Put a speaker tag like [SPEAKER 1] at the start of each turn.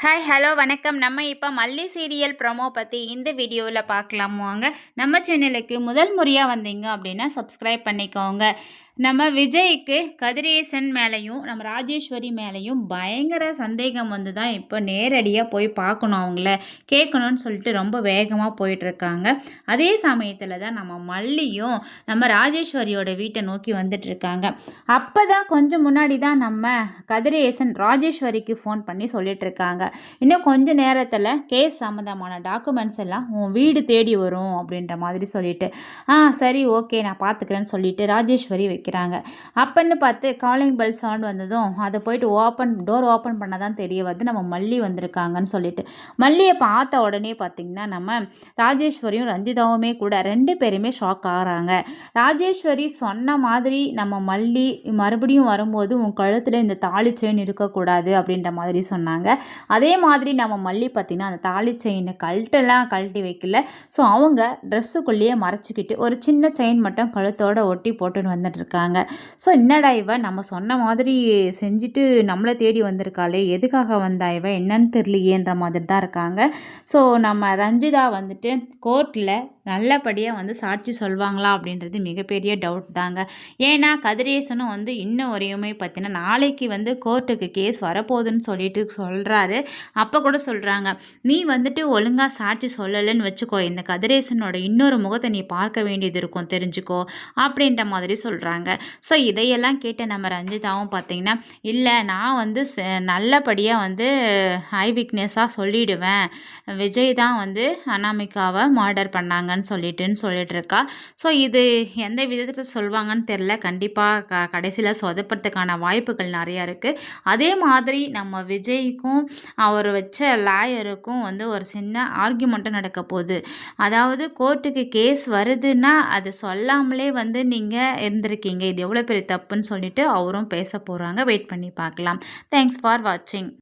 [SPEAKER 1] Hi hello வணக்கம். நம்ம இப்போ மல்லி சீரியல் ப்ரோமோ பற்றி இந்த வீடியோவில் பார்க்கலாம் வாங்க. நம்ம சேனலுக்கு முதல் முறையாக வந்தீங்க அப்படின்னா சப்ஸ்கிரைப் பண்ணிக்கோங்க. நம்ம விஜய்க்கு கதிரேசன் மேலேயும் நம்ம ராஜேஸ்வரி மேலேயும் பயங்கர சந்தேகம் வந்து தான் இப்போ நேரடியாக போய் பார்க்கணும், அவங்கள கேட்கணும்னு சொல்லிட்டு ரொம்ப வேகமாக போயிட்டுருக்காங்க. அதே சமயத்தில் தான் நம்ம மல்லியும் நம்ம ராஜேஸ்வரியோட வீட்டை நோக்கி வந்துட்டுருக்காங்க. அப்போ தான் கொஞ்சம் முன்னாடி தான் நம்ம கதிரேசன் ராஜேஸ்வரிக்கு ஃபோன் பண்ணி சொல்லிட்டுருக்காங்க, இன்னும் கொஞ்ச நேரத்தில் கேஸ் சம்மந்தமான டாக்குமெண்ட்ஸ் எல்லாம் உன் வீடு தேடி வரும் அப்படின்ற மாதிரி சொல்லிட்டு, சரி ஓகே நான் பார்த்துக்கிறேன்னு சொல்லிட்டு ராஜேஸ்வரி வைக்கிறாங்க. அப்பன்னு பார்த்து காலிங் பெல் சவுண்ட் வந்ததும் அதை போயிட்டு டோர் ஓப்பன் பண்ண தான் தெரிய வருது நம்ம மல்லி வந்திருக்காங்கன்னு சொல்லிட்டு. மல்லியை பார்த்த உடனே பார்த்திங்கன்னா நம்ம ராஜேஸ்வரியும் ரஞ்சிதாவுமே கூட 2 பேருமே ஷாக் ஆகிறாங்க. ராஜேஸ்வரி சொன்ன மாதிரி நம்ம மல்லி மறுபடியும் வரும்போது உன் கழுத்தில் இந்த தாலி செயின் இருக்கக்கூடாது அப்படின்ற மாதிரி சொன்னாங்க. அதே மாதிரி நம்ம மல்லி பார்த்திங்கன்னா அந்த தாலி செயினை கழட்டி வைக்கல. ஸோ அவங்க ட்ரெஸ்ஸுக்குள்ளேயே மறைச்சிக்கிட்டு ஒரு சின்ன செயின் மட்டும் கழுத்தோட ஒட்டி போட்டுன்னு வந்துட்டுருக்காங்க. ஸோ என்னடா இவ நம்ம சொன்ன மாதிரி செஞ்சுட்டு நம்மளை தேடி வந்திருக்காளே, எதுக்காக வந்தா இவ என்னன்னு தெரியலையேன்ற மாதிரி தான் இருக்காங்க. ஸோ நம்ம ரஞ்சிதா வந்துட்டு கோர்ட்டில் நல்லபடியாக வந்து சாட்சி சொல்வாங்களா அப்படின்றது மிகப்பெரிய டவுட் தாங்க. ஏன்னா கதிரேசனும் வந்து இன்னும் வரையுமே பார்த்தீங்கன்னா நாளைக்கு வந்து கோர்ட்டுக்கு கேஸ் வரப்போகுதுன்னு சொல்லிட்டு சொல்கிறாரு. அப்போ கூட சொல்கிறாங்க, நீ வந்துட்டு ஒழுங்காக சாட்சி சொல்லலைன்னு வச்சுக்கோ, இந்த கதிரேசனோட இன்னொரு முகத்தை நீ பார்க்க வேண்டியது இருக்கும் தெரிஞ்சுக்கோ அப்படின்ற மாதிரி சொல்கிறாங்க. ஸோ இதையெல்லாம் கேட்ட நம்ம ரஞ்சிதாவும் பார்த்தீங்கன்னா, இல்லை நான் வந்து நல்லபடியாக வந்து ஐ விக்னஸாக சொல்லிடுவேன், விஜய் தான் வந்து அனாமிகாவை மர்டர் பண்ணாங்கன்னு சொல்லிட்டு இருக்கா. ஸோ இது எந்த விதத்தில் சொல்லுவாங்கன்னு தெரில. கண்டிப்பாக கடைசியில் சொதப்படுறதுக்கான வாய்ப்புகள் நிறையா இருக்குது. அதே மாதிரி நம்ம விஜய்க்கும் அவர் வச்ச லாயருக்கும் வந்து ஒரு சின்ன ஆர்கியூமெண்ட்டும் நடக்க போகுது. அதாவது கோர்ட்டுக்கு கேஸ் வருதுன்னா அது சொல்லாமலே வந்து நீங்கள் இருந்திருக்கீங்க, இது எவ்வளோ பெரிய தப்புன்னு சொல்லிட்டு அவரும் பேச போகிறாங்க. வெயிட் பண்ணி பார்க்கலாம். தேங்க்ஸ் ஃபார் வாட்சிங்.